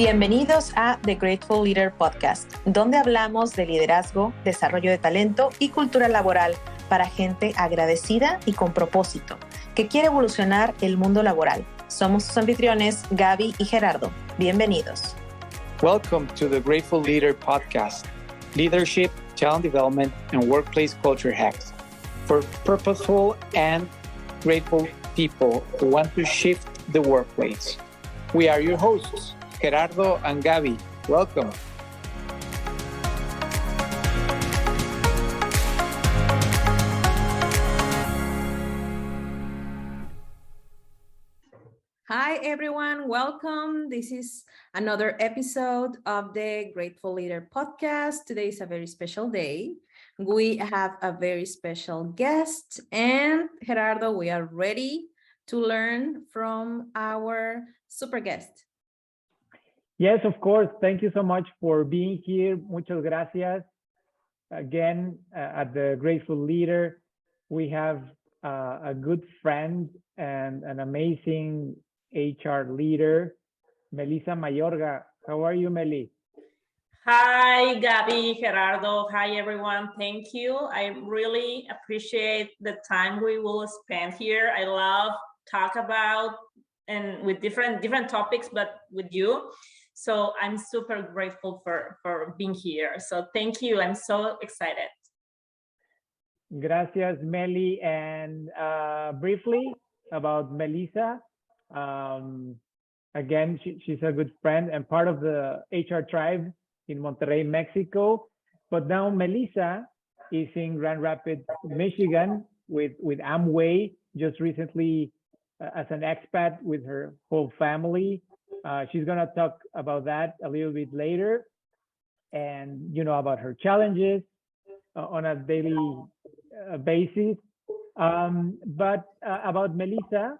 Bienvenidos a The Grateful Leader Podcast, donde hablamos de liderazgo, desarrollo de talento y cultura laboral para gente agradecida y con propósito, que quiere evolucionar el mundo laboral. Somos sus anfitriones, Gaby y Gerardo. Bienvenidos. Welcome to the Grateful Leader Podcast, leadership, talent development, and workplace culture hacks for purposeful and grateful people who want to shift the workplace. We are your hosts, Gerardo and Gaby. Welcome. Hi, everyone. Welcome. This is another episode of the Grateful Leader Podcast. Today is a very special day. We have a very special guest, and Gerardo, we are ready to learn from our super guest. Yes, of course. Thank you so much for being here. Muchas gracias. Again, at the Grateful Leader, we have a good friend and an amazing HR leader, Melissa Mayorga. How are you, Meli? Hi, Gaby, Gerardo. Hi, everyone. Thank you. I really appreciate the time we will spend here. I love talk about and with different topics, but with you. So I'm super grateful for being here. So thank you. I'm so excited. Gracias, Meli. And briefly about Melissa. Again, she's a good friend and part of the HR tribe in Monterrey, Mexico. But now Melissa is in Grand Rapids, Michigan with Amway, just recently as an expat with her whole family. She's going to talk about that a little bit later and, about her challenges on a daily basis. But about Melissa,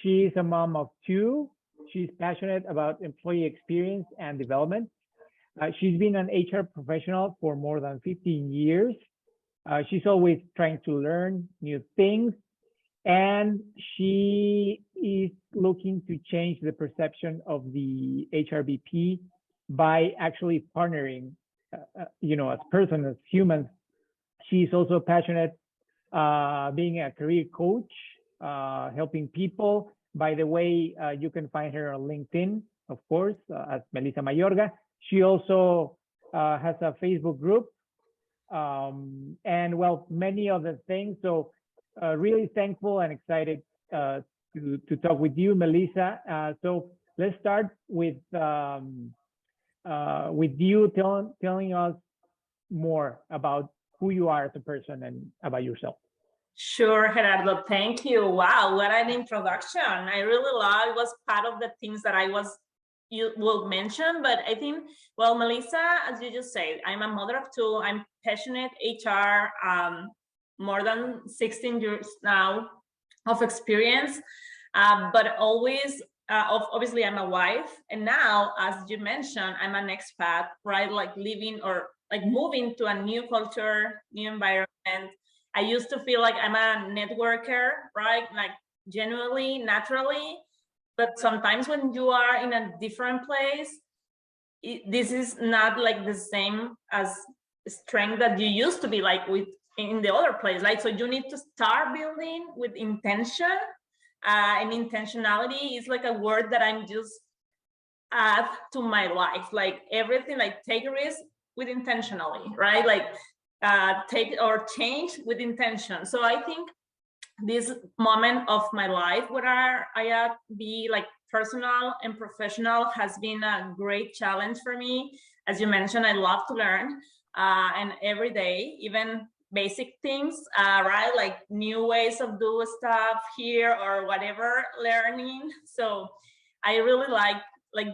she is a mom of two. She's passionate about employee experience and development. She's been an HR professional for more than 15 years. She's always trying to learn new things. And she is looking to change the perception of the HRBP by actually partnering, as persons, as humans. She's also passionate being a career coach, helping people. By the way, you can find her on LinkedIn, of course, as Melissa Mayorga. She also has a Facebook group and, many other things. So really thankful and excited to talk with you, Melissa. So let's start with you telling us more about who you are as a person and about yourself. Sure, Gerardo. Thank you. Wow, what an introduction. I really love it. Was part of the things that you will mention, but I think, Melissa, as you just said, I'm a mother of two. I'm passionate HR, more than 16 years now of experience, but always, obviously I'm a wife. And now, as you mentioned, I'm an expat, right? Like living or like moving to a new culture, new environment. I used to feel like I'm a networker, right? Like genuinely, naturally. But sometimes when you are in a different place, this is not like the same as strength that you used to be like in the other place. Like, so you need to start building with intention. And intentionality is like a word that I'm just add to my life. Like everything, like take a risk with intentionally, right? Like take or change with intention. So I think this moment of my life where I be like personal and professional has been a great challenge for me. As you mentioned, I love to learn and every day, even basic things, right? Like new ways of doing stuff here or whatever, learning. So I really like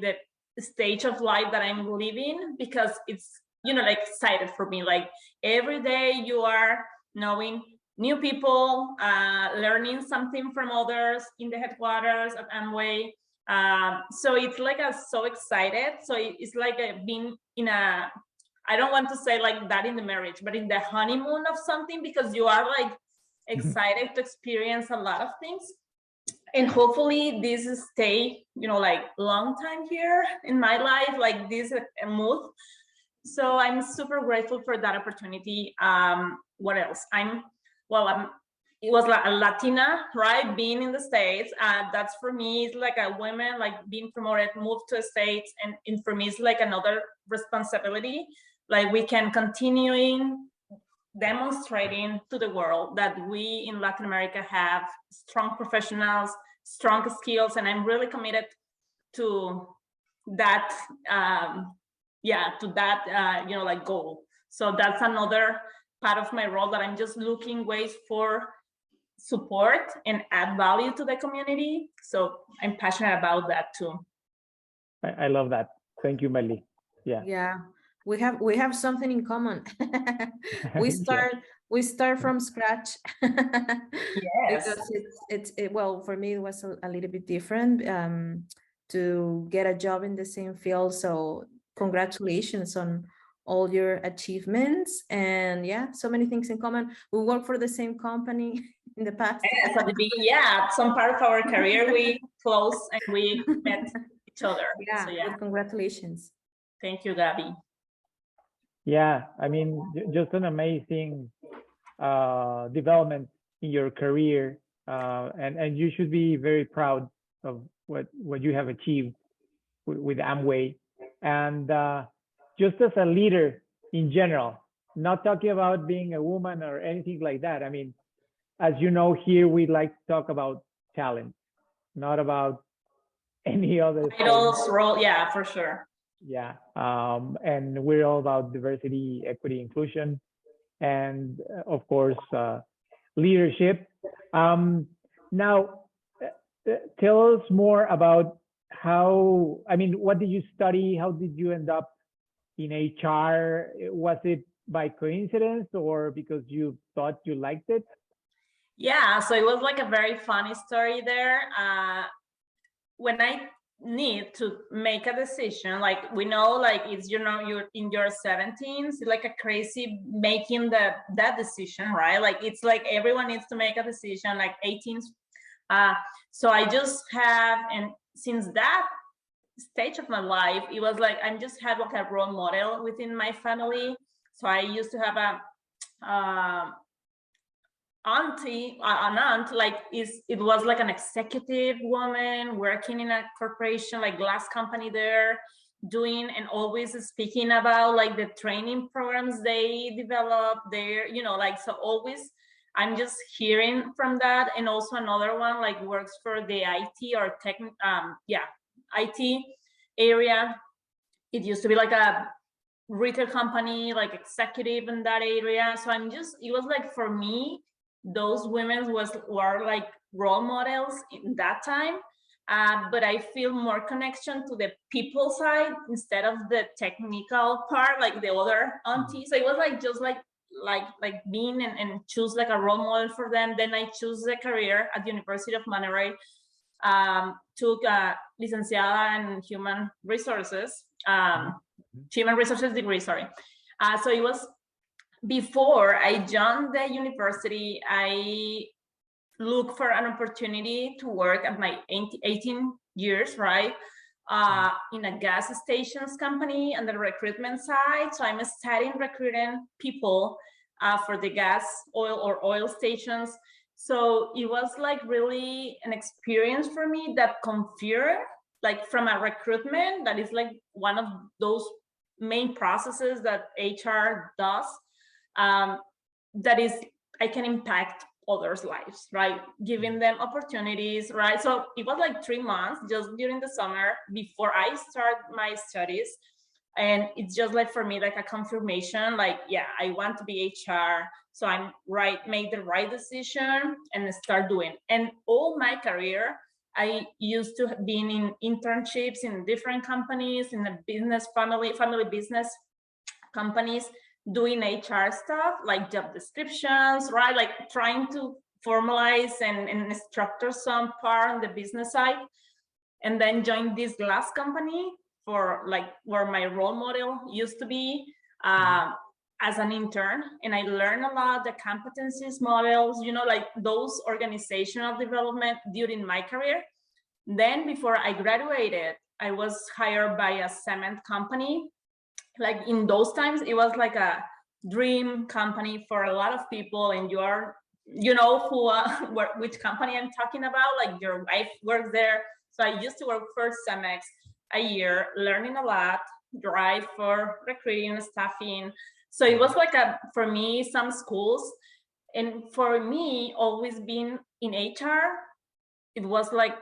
the stage of life that I'm living because it's, like excited for me. Like every day you are knowing new people, learning something from others in the headquarters of Amway. So it's like so excited. So it's like being in a, I don't want to say like that in the marriage, but in the honeymoon of something, because you are like excited to experience a lot of things. and hopefully this stay, like long time here in my life, like this mood. So I'm super grateful for that opportunity. What else? It was like a Latina, right? Being in the States, that's for me, it's like a woman, like being promoted, moved to the States. And for me, it's like another responsibility. Like we can continuing demonstrating to the world that we in Latin America have strong professionals, strong skills, and I'm really committed to that, like goal. So that's another part of my role, that I'm just looking ways for support and add value to the community. So I'm passionate about that too. I love that. Thank you, Meli. Yeah, we have something in common. we start from scratch. Yes. Because well, for me it was a little bit different to get a job in the same field. So congratulations on all your achievements, and yeah, so many things in common. We work for the same company in the past. Yes, at the beginning, some part of our career we close and we met each other. Yeah, so but congratulations. Thank you, Gaby. Yeah, I mean, just an amazing development in your career, and you should be very proud of what you have achieved with Amway, and just as a leader in general, not talking about being a woman or anything like that. I mean, as you know, here we like to talk about talent, not about any other titles, role. Yeah, for sure. Yeah, and we're all about diversity, equity, inclusion, and of course, leadership. Now, tell us more about what did you study? How did you end up in HR? Was it by coincidence or because you thought you liked it? Yeah, so it was like a very funny story there. When I need to make a decision, like we know, like it's, you're in your 17s, like a crazy making that decision, right? Like it's like everyone needs to make a decision, like 18s. So I just have, and since that stage of my life, it was like I just had like a role model within my family. So I used to have an aunt, like it was like an executive woman working in a corporation, like glass company there, doing and always speaking about like the training programs they develop there, like, so always I'm just hearing from that. And also another one like works for the IT or tech, IT area. It used to be like a retail company, like executive in that area. So it was like, for me, those women were like role models in that time. But I feel more connection to the people side instead of the technical part, like the other aunties. So it was like just like being and choose like a role model for them. Then I choose the career at the University of Monterrey. Took a licenciada in human resources, human resources degree, sorry. So it was before I joined the university, I looked for an opportunity to work at my 18 years, right? In a gas stations company on the recruitment side. So I'm studying recruiting people for the gas, oil stations. So it was like really an experience for me that confirmed, like from a recruitment, that is like one of those main processes that HR does, that is, I can impact others' lives, right? Giving them opportunities, right? So it was like 3 months just during the summer before I start my studies. And it's just like, for me, like a confirmation, like, yeah, I want to be HR. So I'm made the right decision and start doing. And all my career, I used to have been in internships in different companies, in the business, family business companies, doing HR stuff, like job descriptions, right? Like trying to formalize and structure some part on the business side. And then joined this last company for like where my role model used to be. as an intern, and I learned a lot, the competencies models, like those organizational development during my career. Then before I graduated, I was hired by a cement company. Like in those times, it was like a dream company for a lot of people, and you know which company I'm talking about, like your wife works there. So I used to work for Cemex a year, learning a lot, drive for recruiting, staffing. So it was like for me, some schools, and for me, always being in HR, it was like,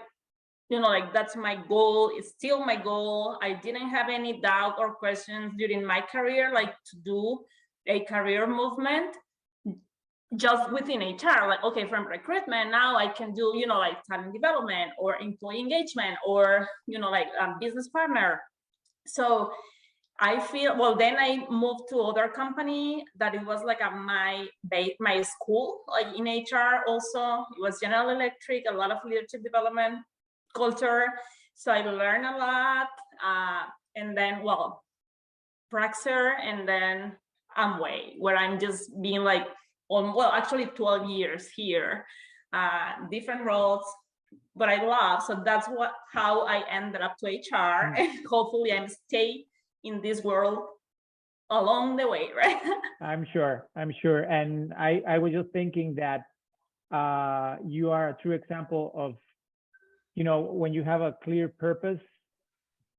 like that's my goal. It's still my goal. I didn't have any doubt or questions during my career, like to do a career movement just within HR. Like, okay, from recruitment, now I can do, like talent development or employee engagement or, like business partner. So I feel, well, then I moved to other company that it was like my school, like in HR also. It was General Electric, a lot of leadership development culture. So I learned a lot. And then, well, Praxair, and then Amway, where I'm just being like, actually 12 years here, different roles, but I love. So that's how I ended up to HR, and hopefully I'm stay in this world along the way, right? I'm sure. And I was just thinking that you are a true example of, when you have a clear purpose,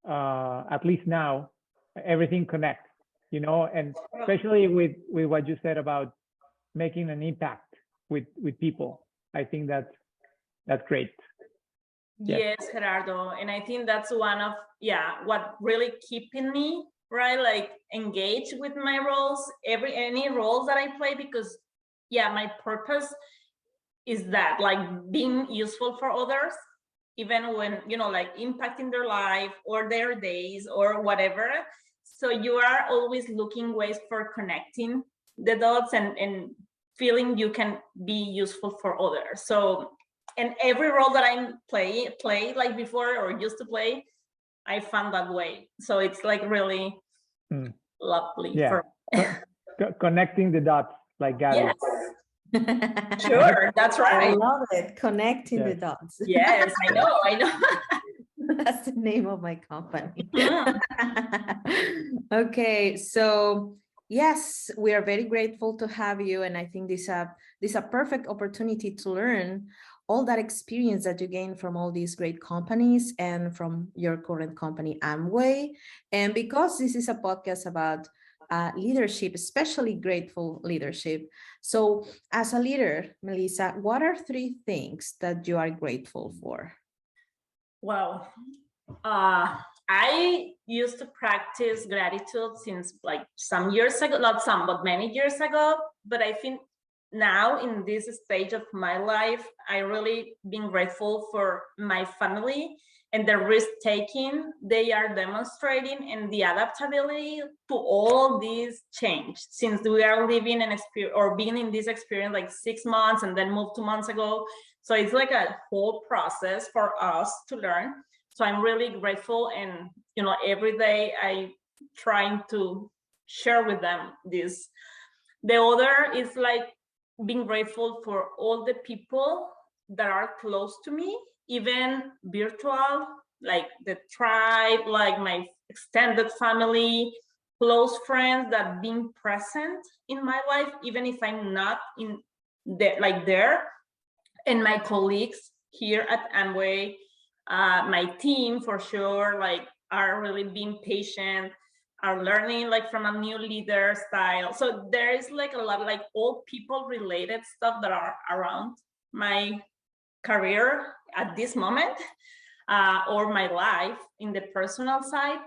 at least now, everything connects, and especially with what you said about making an impact with people. I think that's great. Yes, Gerardo. And I think that's one of, what really keeping me, right? Like engaged with my roles, any roles that I play, because my purpose is that, like being useful for others, even when, like impacting their life or their days or whatever. So you are always looking ways for connecting the dots and feeling you can be useful for others. So, and every role that I play like before or used to play, I found that way. So it's like really lovely. Connecting the dots, like Gaby. Yes. Sure, that's right. I love it. Connecting the dots. Yes, I know. That's the name of my company. Okay, so yes, we are very grateful to have you, and I think this is a perfect opportunity to learn all that experience that you gain from all these great companies and from your current company, Amway. And because this is a podcast about leadership, especially grateful leadership. So as a leader, Melissa, what are 3 things that you are grateful for? Well, I used to practice gratitude since like some years ago, not some, but many years ago. But I think now in this stage of my life, I really been grateful for my family and the risk taking they are demonstrating and the adaptability to all this change, since we are living an experience or being in this experience like 6 months and then moved 2 months ago. So it's like a whole process for us to learn. So I'm really grateful, and every day I trying to share with them this. The other is like being grateful for all the people that are close to me, even virtual, like the tribe, like my extended family, close friends that being present in my life, even if I'm not in there, and my colleagues here at Amway, my team for sure, like are really being patient, are learning like from a new leader style. So there is like a lot of like all people related stuff that are around my career at this moment, or my life in the personal side.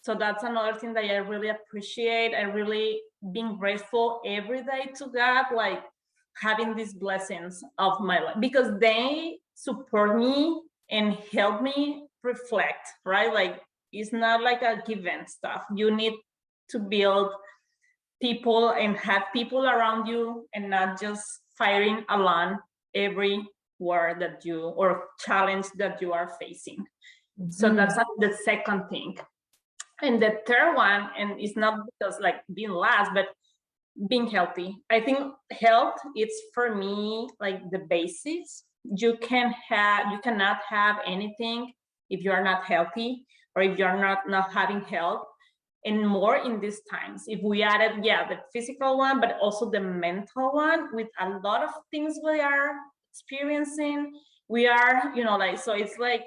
So that's another thing that I really appreciate. I really being grateful every day to God, like having these blessings of my life, because they support me and help me reflect, right? Like it's not like a given stuff. You need to build people and have people around you, and not just firing alone every word that you or challenge that you are facing. So that's the second thing. And the third one, and it's not because like being last, but being healthy. I think health, it's for me like the basics. You cannot have anything if you are not healthy, or if you're not having health. And more in these times, if we added, the physical one, but also the mental one, with a lot of things we are experiencing, we are, so it's like,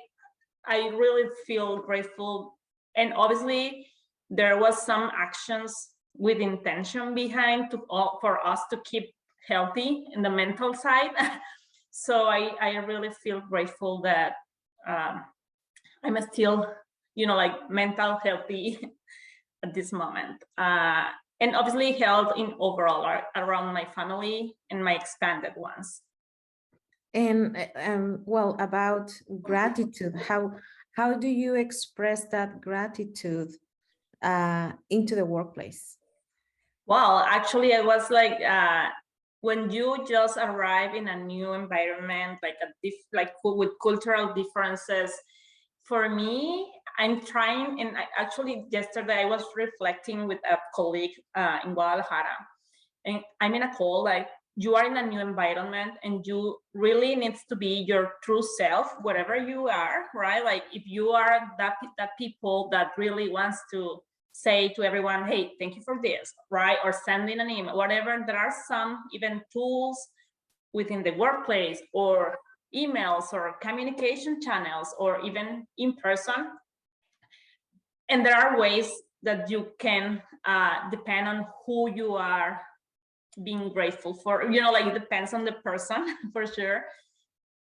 I really feel grateful. And obviously there was some actions with intention behind for us to keep healthy in the mental side. So I really feel grateful that I'm still, mental healthy at this moment. And obviously health in overall around my family and my expanded ones. And well, about gratitude, how do you express that gratitude into the workplace? Well, actually, I was like, when you just arrive in a new environment, like with cultural differences, for me, I'm trying, and actually yesterday I was reflecting with a colleague in Guadalajara, and I'm in a call, like, you are in a new environment and you really needs to be your true self, wherever you are, right? Like, if you are that people that really wants to say to everyone, hey, thank you for this, right? Or sending an email, whatever. There are some even tools within the workplace, or emails, or communication channels, or even in person. And there are ways that you can depend on who you are being grateful for, like, it depends on the person for sure.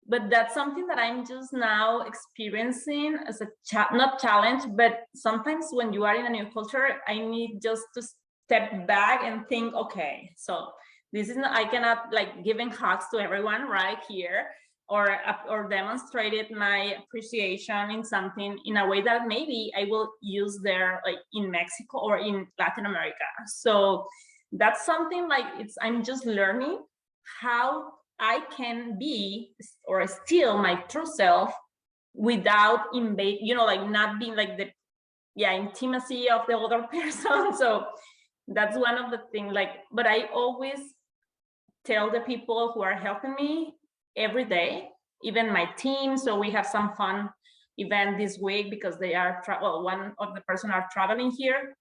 But that's something that I'm just now experiencing as a not challenge, but sometimes when you are in a new culture, I need just to step back and think, okay, so this is not, I cannot like giving hugs to everyone right here, or demonstrated my appreciation in something in a way that maybe I will use there, like in Mexico or in Latin America. So that's something like I'm just learning how I can be or steal my true self without invade, like not being like the intimacy of the other person. So that's one of the things, like, but I always tell the people who are helping me every day, even my team. So we have some fun event this week because they are one of the person are traveling here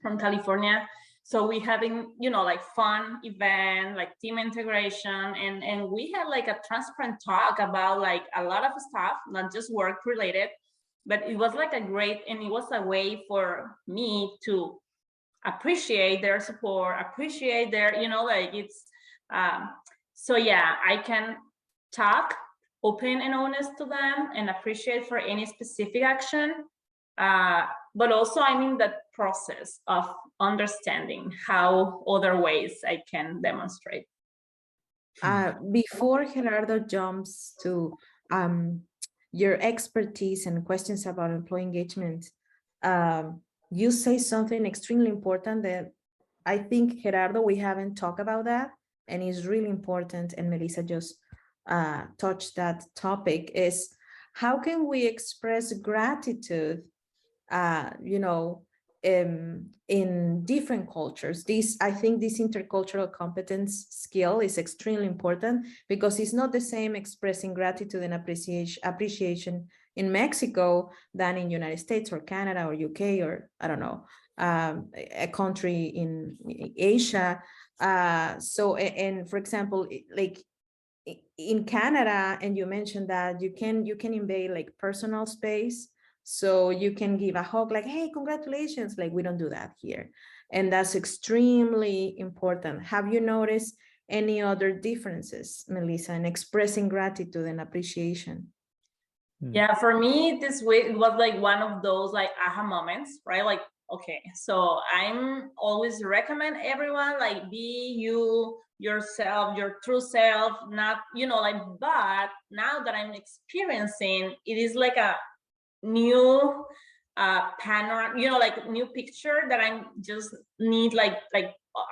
from California. So we having, like fun event, like team integration, and we had like a transparent talk about like a lot of stuff, not just work related, but it was like a great, and it was a way for me to appreciate their support, appreciate their, like it's, so I can talk open and honest to them and appreciate for any specific action. But also I'm in that process of understanding how other ways I can demonstrate. Before Gerardo jumps to your expertise and questions about employee engagement, you say something extremely important that I think, Gerardo, we haven't talked about that, and is really important, and Melissa just touched that topic, is how can we express gratitude in different cultures. I think this intercultural competence skill is extremely important, because it's not the same expressing gratitude and appreciation in Mexico than in United States or Canada or UK or I don't know, a country in Asia. So, and for example, like in Canada, and you mentioned that you can invade like personal space. So you can give a hug like, hey, congratulations. Like, we don't do that here. And that's extremely important. Have you noticed any other differences, Melissa, in expressing gratitude and appreciation? Yeah, for me, this week it was like one of those like aha moments, right? Like, okay, so I'm always recommend everyone like be yourself, your true self, not, like, but now that I'm experiencing, it is like a new panorama, like new picture that I just need, like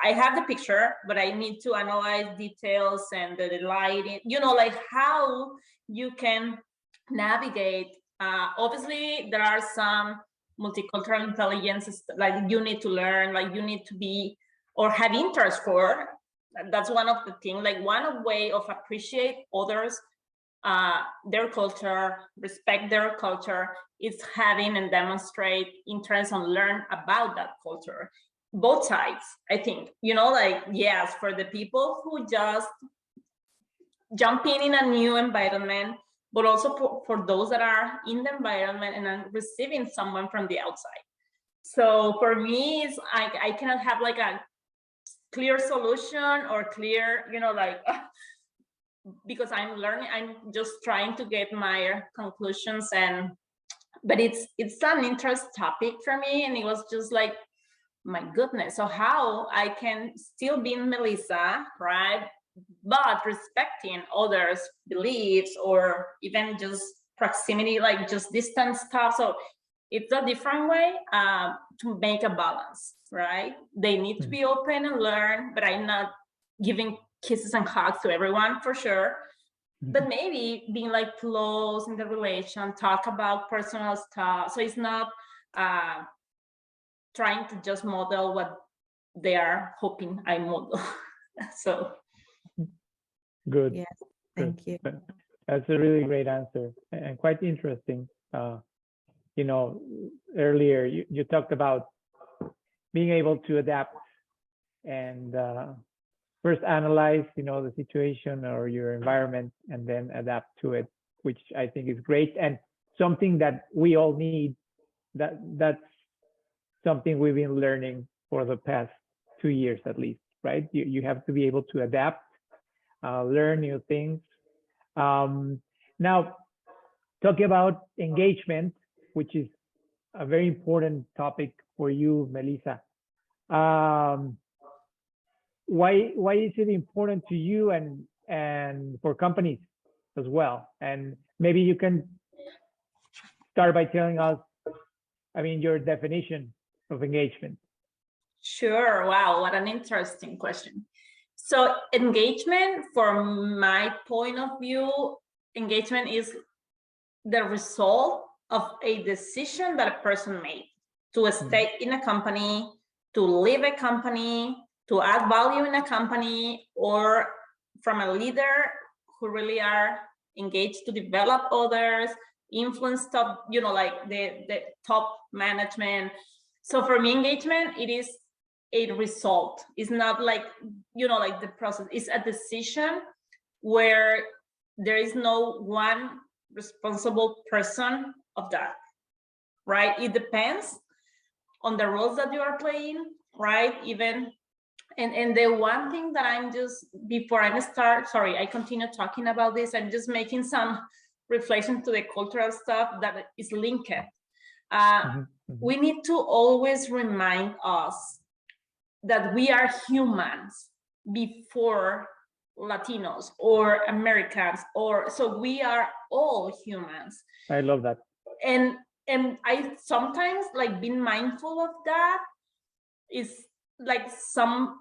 I have the picture, but I need to analyze details and the lighting, like how you can navigate. Obviously there are some multicultural intelligences like you need to learn, like you need to be or have interest for. That's one of the things, like one way of appreciate others, their culture, respect their culture, is having and demonstrate interest and learn about that culture. Both sides, I think, like, yes, for the people who just jump in a new environment, but also for those that are in the environment and are receiving someone from the outside. So for me, it's I cannot have like a clear solution or clear, like, because I'm learning, I'm just trying to get my conclusions, but it's an interest topic for me, and it was just like, my goodness, so how I can still be Melissa, right, but respecting others' beliefs or even just proximity, like just distance stuff. So it's a different way to make a balance, right? They need to be open and learn, but I'm not giving kisses and hugs to everyone, for sure. But maybe being like close in the relation, talk about personal stuff. So it's not trying to just model what they are hoping I model. So good. Yes, thank you. That's a really great answer and quite interesting. Earlier you talked about being able to adapt and first analyze, the situation or your environment, and then adapt to it, which I think is great and something that we all need. That's something we've been learning for the past 2 years at least, right? You have to be able to adapt, learn new things. Now, talking about engagement, which is a very important topic for you, Melissa. Why is it important to you and for companies as well? And maybe you can start by telling us, your definition of engagement. Sure. Wow, what an interesting question. So engagement, from my point of view, engagement is the result of a decision that a person made to stay in a company, to leave a company, to add value in a company, or from a leader who really are engaged to develop others, influence top, like the top management. So for me, engagement, it is a result. It's not like, like the process. It's a decision where there is no one responsible person of that, right? It depends on the roles that you are playing, right? Even, and the one thing that I'm just, before I start, sorry, I continue talking about this, I'm just making some reflection to the cultural stuff that is linked. We need to always remind us that we are humans before Latinos or Americans, so we are all humans. I love that. And I sometimes, like, being mindful of that is like some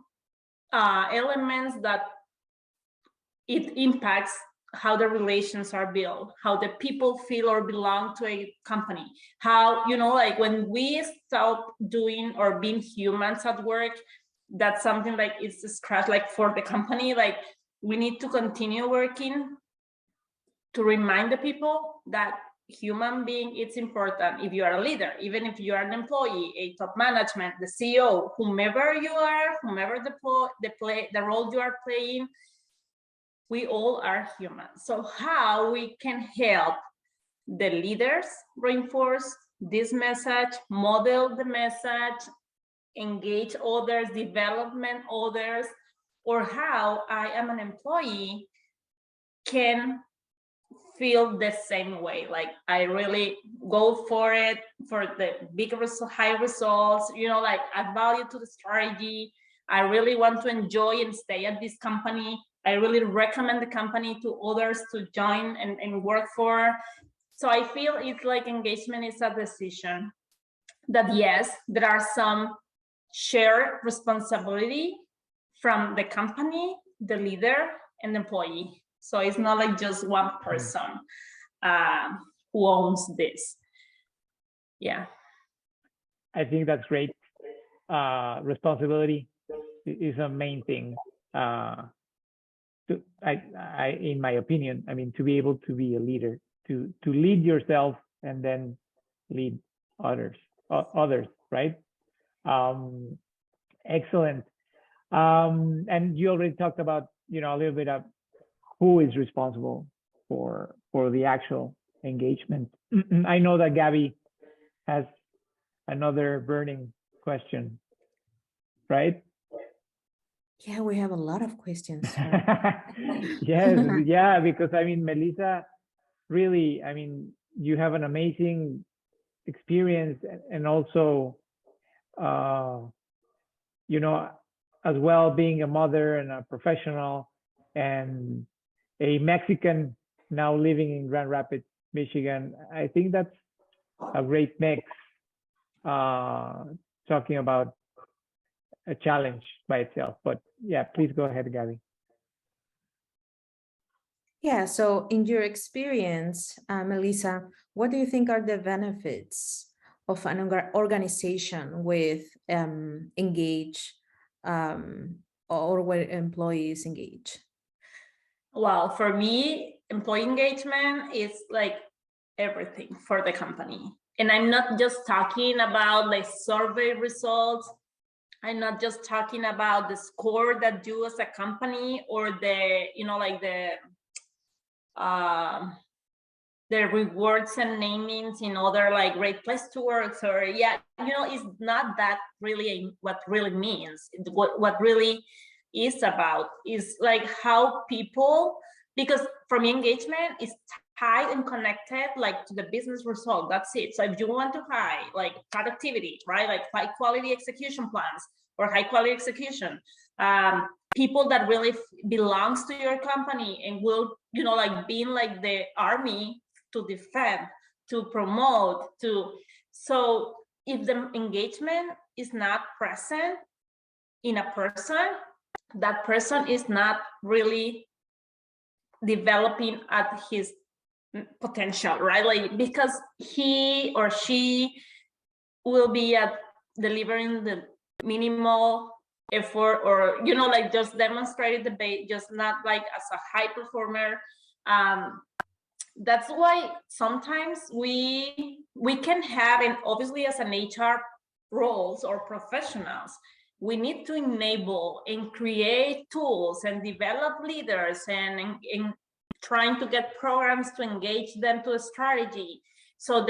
elements that it impacts how the relations are built, how the people feel or belong to a company, how, like when we stop doing or being humans at work, that's something like it's a scratch, like for the company, like we need to continue working to remind the people that human being, it's important. If you are a leader, even if you are an employee, a top management, the CEO, whomever you are, whomever the role you are playing, we all are human. So how we can help the leaders reinforce this message, model the message, engage others, development others, or how I am an employee can feel the same way. Like I really go for it, for the big high results, like add value to the strategy. I really want to enjoy and stay at this company. I really recommend the company to others to join and work for. So I feel it's like engagement is a decision that, yes, there are some shared responsibility from the company, the leader, and the employee. So it's not like just one person who owns this. Yeah. I think that's great. Responsibility is a main thing. In my opinion, I mean, to be able to be a leader, to lead yourself and then lead others, right? Excellent. And you already talked about, a little bit of who is responsible for the actual engagement. I know that Gaby has another burning question, right? Yeah, we have a lot of questions. Yes, yeah, because I mean, Melissa, really, I mean, you have an amazing experience, and also, as well, being a mother and a professional and a Mexican now living in Grand Rapids, Michigan. I think that's a great mix, talking about a challenge by itself. But yeah, please go ahead, Gaby. Yeah, so in your experience, Melissa, what do you think are the benefits of an organization with engage or where employees engage? Well, for me, employee engagement is like everything for the company. And I'm not just talking about like survey results. I'm not just talking about the score that you as a company or the, like the rewards and namings in other like great place to work, or it's not that really what really means. What really is about is like how people, because for me engagement is tied and connected like to the business result. That's it. So if you want to high like productivity, right, like high quality execution plans or high quality execution, people that really belongs to your company and will, like being like the army to defend, to promote, so if the engagement is not present in a person, that person is not really developing at his potential, right? Like, because he or she will be at delivering the minimal effort, or like just demonstrated the base, just not like as a high performer. That's why sometimes we can have, and obviously as an HR roles or professionals, we need to enable and create tools and develop leaders and trying to get programs to engage them to a strategy. So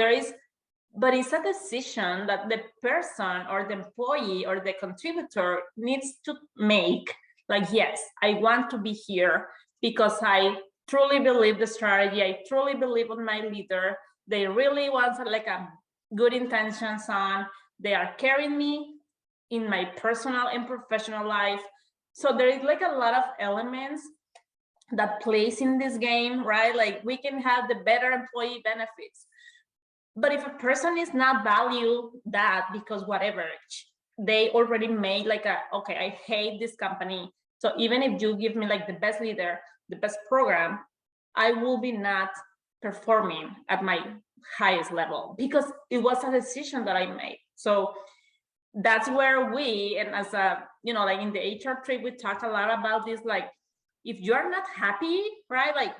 but it's a decision that the person or the employee or the contributor needs to make. Like, yes, I want to be here because I truly believe the strategy. I truly believe in my leader. They really want like a good intentions on. They are carrying me in my personal and professional life. So there is like a lot of elements that plays in this game, right? Like we can have the better employee benefits. But if a person is not value that because whatever, they already made like okay, I hate this company. So even if you give me like the best leader, the best program, I will be not performing at my highest level because it was a decision that I made. So that's where we, and as a, like in the HR trip, we talk a lot about this, like, if you're not happy, right, like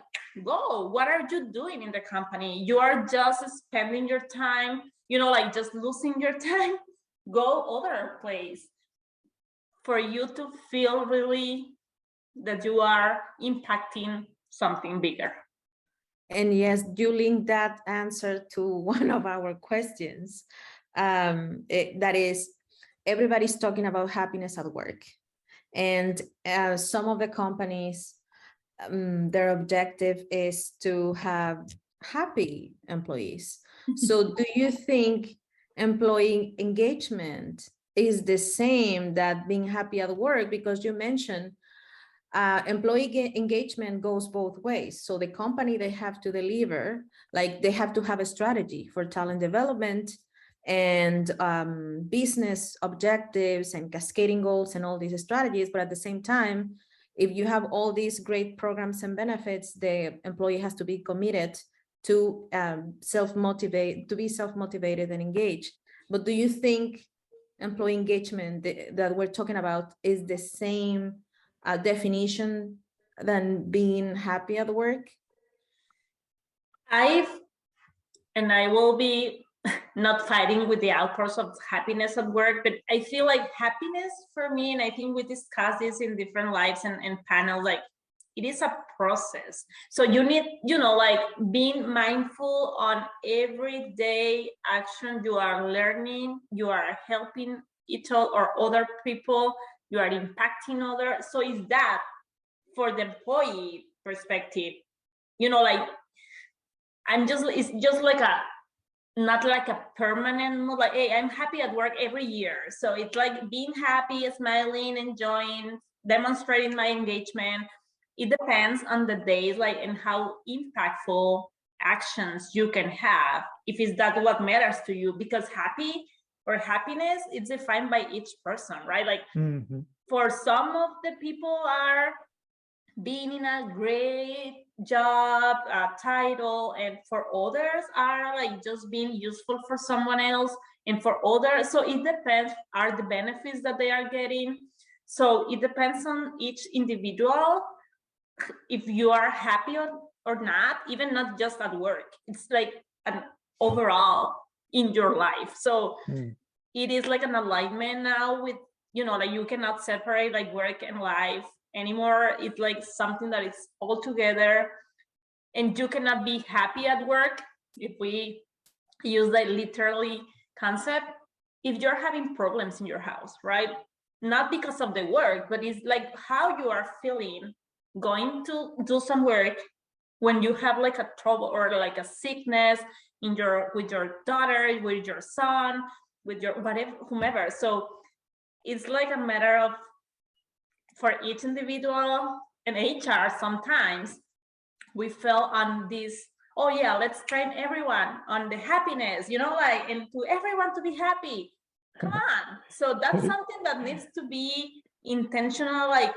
go, what are you doing in the company? You are just spending your time, like just losing your time, go other place for you to feel really that you are impacting something bigger. And yes, you link that answer to one of our questions. That is, everybody's talking about happiness at work. And some of the companies, their objective is to have happy employees. So do you think employee engagement is the same that being happy at work? Because you mentioned employee engagement goes both ways. So the company, they have to deliver, like they have to have a strategy for talent development and business objectives and cascading goals and all these strategies. But at the same time, if you have all these great programs and benefits, the employee has to be committed to self-motivate, to be self-motivated and engaged. But do you think employee engagement that we're talking about is the same definition than being happy at work? I will be not fighting with the outcomes of happiness at work, but I feel like happiness for me, and I think we discussed this in different lives and panels, like it is a process. So you need, like being mindful on everyday action you are learning, you are helping each other or other people, you are impacting others. So is that for the employee perspective, like it's just like not like a permanent mood, like, hey, I'm happy at work every year. So it's like being happy, smiling, enjoying, demonstrating my engagement. It depends on the days, like, and how impactful actions you can have, if is that what matters to you, because happy or happiness, it's defined by each person, right? Like for some of the people are being in a great job, title, and for others are like just being useful for someone else, and for others, so it depends, are the benefits that they are getting. So it depends on each individual if you are happy or not, even not just at work. It's like an overall in your life. So it is like an alignment now with, like you cannot separate like work and life anymore. It's like something that is all together, and you cannot be happy at work, if we use that literally concept, if you're having problems in your house, right? Not because of the work, but it's like how you are feeling going to do some work when you have like a trouble or like a sickness with your daughter, with your son, with your whatever, whomever. So it's like a matter of, for each individual, and HR sometimes we fell on this, oh yeah, let's train everyone on the happiness, like, and to everyone to be happy. Come on. So that's something that needs to be intentional, like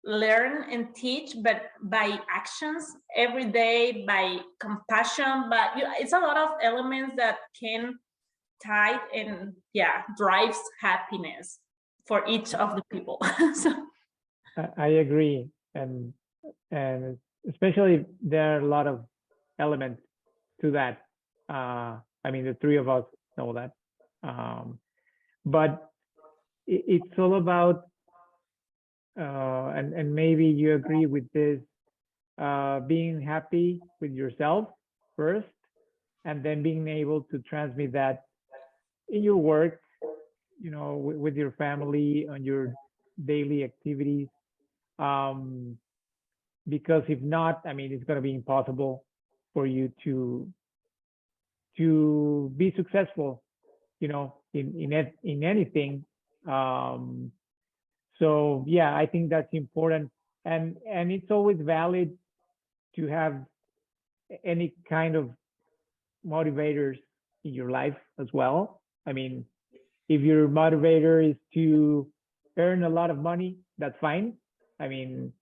learn and teach, but by actions every day, by compassion, but it's a lot of elements that can tie and drives happiness for each of the people. So I agree, and especially there are a lot of elements to that. I mean, the three of us know that, but it's all about, and maybe you agree with this, being happy with yourself first, and then being able to transmit that in your work, with your family, on your daily activities. Because if not, I mean, it's going to be impossible for you to be successful, in anything. So yeah, I think that's important, and it's always valid to have any kind of motivators in your life as well. I mean, if your motivator is to earn a lot of money, that's fine. I mean,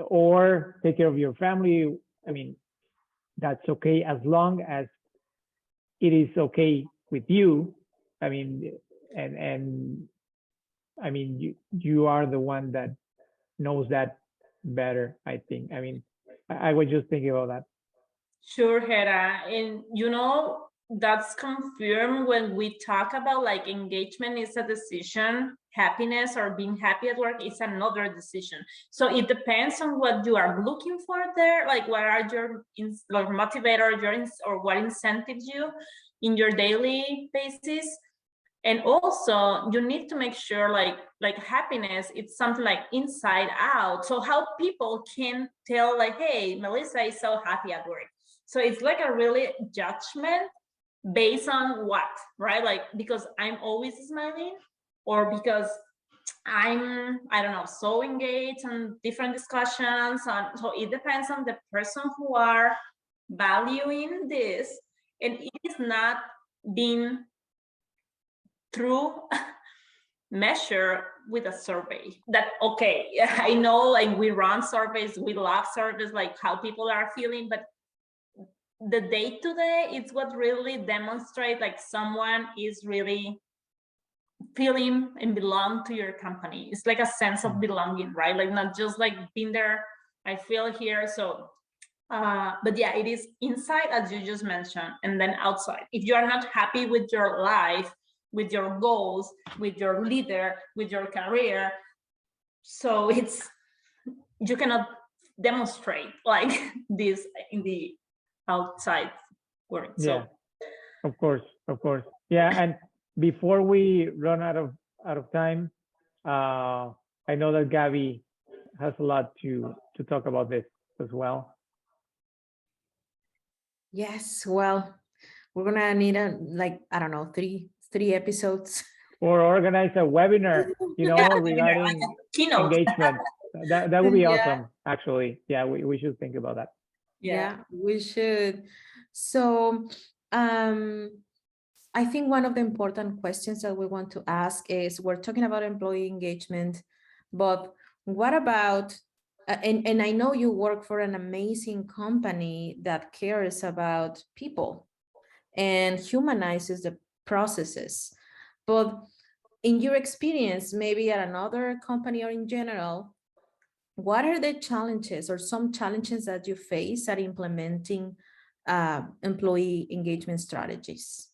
or take care of your family. I mean, that's okay as long as it is okay with you. I mean, and I mean, you are the one that knows that better, I think. I mean, I was just thinking about that. Sure, Hera. And that's confirmed when we talk about like engagement is a decision, happiness or being happy at work is another decision. So it depends on what you are looking for there, like what are your motivator, or what incentives you in your daily basis. And also you need to make sure like happiness, it's something like inside out. So how people can tell like, hey, Melissa is so happy at work. So it's like a really judgment based on what, right? Like, because I'm always smiling, or because I'm, I don't know, so engaged in different discussions. So it depends on the person who are valuing this. And it is not being through measure with a survey that, okay, I know like we run surveys, we love surveys, like how people are feeling, but the day-to-day, it's what really demonstrates like someone is really feeling and belong to your company. It's like a sense of belonging, right? Like not just like being there, I feel here. So, but yeah, it is inside, as you just mentioned, and then outside. If you are not happy with your life, with your goals, with your leader, with your career, so you cannot demonstrate like this in the outside world. So. Yeah, of course. Yeah, and before we run out of time, I know that Gaby has a lot to talk about this as well. Yes, well, we're gonna need I don't know, three episodes. Or organize a webinar, regarding like keynote. engagement. That would be Yeah. awesome, actually. Yeah, we should think about that. Yeah, we should. So, I think one of the important questions that we want to ask is, we're talking about employee engagement, but what about, and I know you work for an amazing company that cares about people and humanizes the processes, but in your experience, maybe at another company or in general, what are the challenges or some challenges that you face at implementing employee engagement strategies?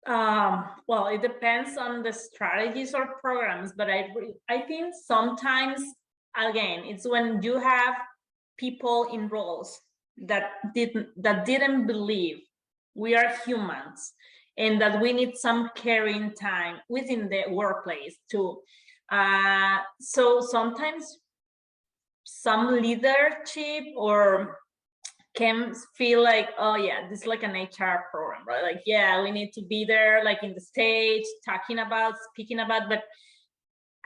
Well, it depends on the strategies or programs, but I think sometimes, again, it's when you have people in roles that didn't believe we are humans and that we need some caring time within the workplace too. So sometimes some leadership or can feel like, oh yeah, this is like an HR program, right? Like, yeah, we need to be there, like in the stage, speaking about, but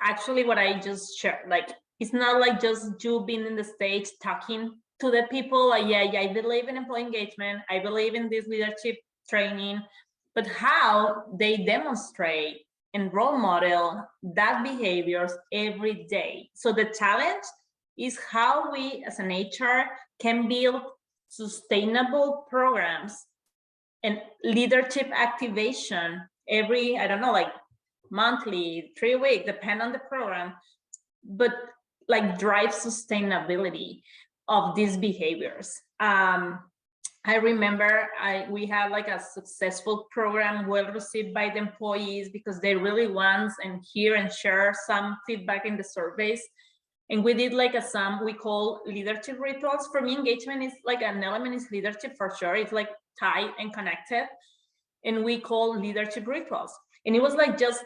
actually what I just shared, like, it's not like just you being in the stage talking to the people, like, yeah, I believe in employee engagement, I believe in this leadership training, but how they demonstrate and role model that behaviors every day. So the challenge is how we as an HR can build sustainable programs and leadership activation every, I don't know, like monthly, 3 weeks, depend on the program, but like drive sustainability of these behaviors. I remember we had like a successful program, well received by the employees because they really want and hear and share some feedback in the surveys. And we did like we call leadership rituals. For me, engagement is like an element is leadership for sure. It's like tied and connected. And we call leadership rituals. And it was like just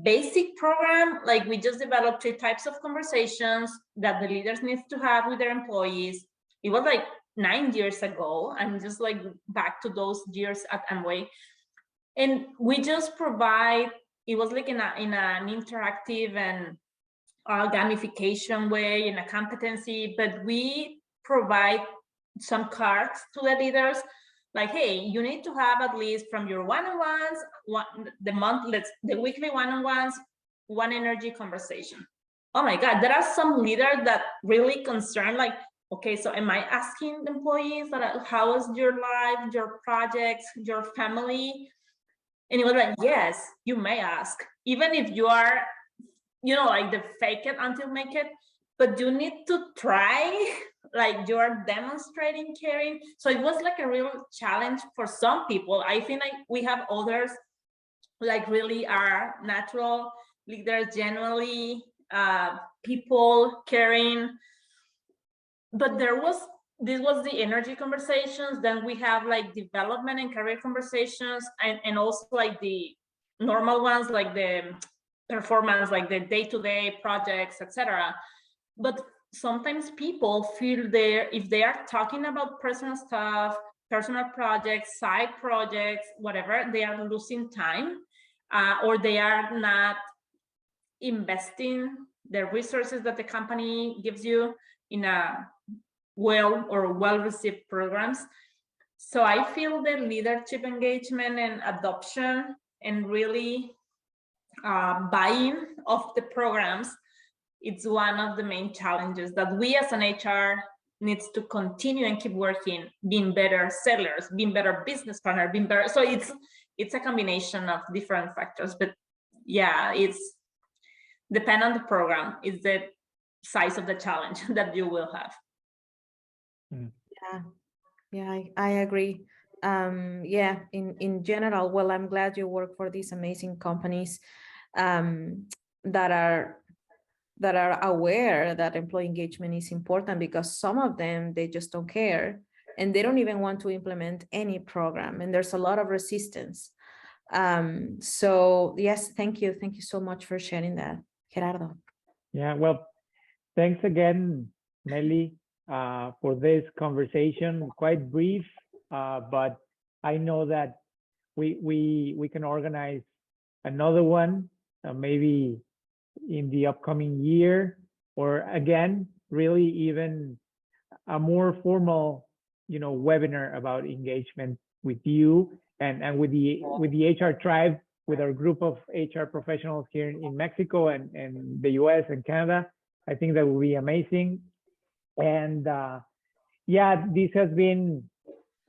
basic program. Like we just developed 3 types of conversations that the leaders need to have with their employees. It was like 9 years ago. I'm just like back to those years at Amway. And we just provide, it was like in an interactive and gamification way, in a competency, but we provide some cards to the leaders, like, hey, you need to have at least from your one-on-ones, the weekly one-on-ones, one energy conversation. Oh my God, there are some leaders that really concerned, like, okay, so am I asking the employees that how is your life, your projects, your family? And it was like, yes, you may ask, even if you are, like the fake it until make it, but you need to try, like you're demonstrating caring. So it was like a real challenge for some people. I think like we have others, like really are natural leaders, generally people caring. But this was the energy conversations. Then we have like development and career conversations, and also like the normal ones, like the performance, like the day-to-day projects, etc. But sometimes people feel if they are talking about personal stuff, personal projects, side projects, whatever, they are losing time, or they are not investing the resources that the company gives you in a well-received programs. So I feel the leadership engagement and adoption and really buy-in of the programs, it's one of the main challenges that we as an HR needs to continue and keep working, being better sellers, being better business partner, being better. So it's a combination of different factors, but yeah, it's depend on the program. It's the size of the challenge that you will have. Yeah, I agree. Yeah, in general, well, I'm glad you work for these amazing companies that are aware that employee engagement is important, because some of them, they just don't care and they don't even want to implement any program, and there's a lot of resistance. So yes, thank you so much for sharing that, Gerardo. Yeah, well, thanks again, Meli, for this conversation. Quite brief, but I know that we can organize another one, maybe in the upcoming year, or again, really even a more formal, webinar about engagement with you and with the HR tribe, with our group of HR professionals here in Mexico and the US and Canada. I think that will be amazing. And yeah, this has been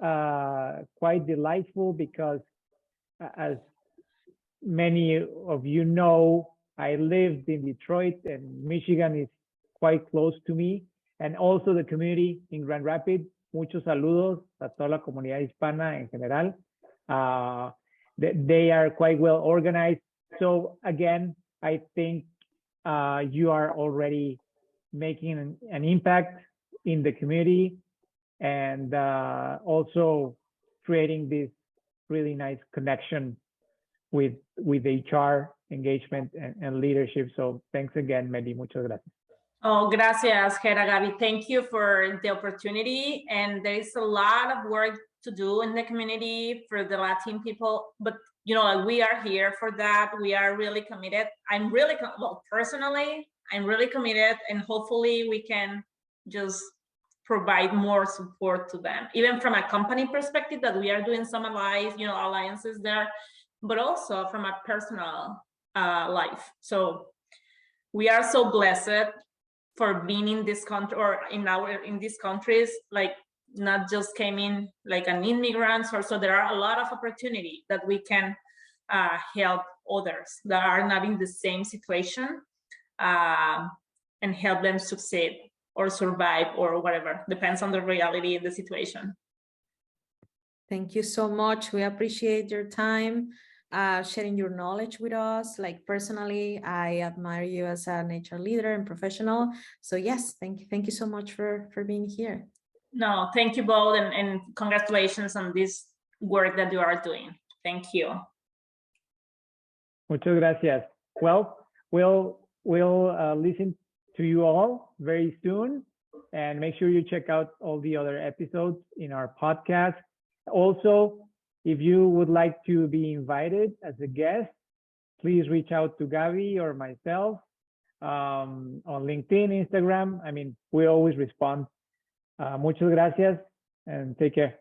quite delightful, because as many of you know, I lived in Detroit, and Michigan is quite close to me, and also the community in Grand Rapids. Muchos saludos a toda la comunidad hispana en general. They are quite well organized. So again, I think you are already making an impact in the community, and also creating this really nice connection with HR engagement and leadership. So thanks again, Meli. Muchas gracias. Oh, gracias, Gaby. Thank you for the opportunity. And there's a lot of work to do in the community for the Latin people, but we are here for that. We are really committed. I'm really, personally, I'm really committed, and hopefully we can just provide more support to them, even from a company perspective, that we are doing some alliances there, but also from a personal life. So we are so blessed for being in this country, or in these countries, like not just came in like an immigrant, or so there are a lot of opportunity that we can help others that are not in the same situation, and help them succeed or survive, or whatever, depends on the reality of the situation. Thank you so much. We appreciate your time, sharing your knowledge with us. Like personally, I admire you as an HR leader and professional. So yes, thank you so much for being here. No, thank you both, and congratulations on this work that you are doing. Thank you. Muchas gracias. Well, we'll listen to you all very soon, and make sure you check out all the other episodes in our podcast. Also, if you would like to be invited as a guest, please reach out to Gaby or myself on LinkedIn, Instagram. I mean, we always respond. Muchas gracias, and take care.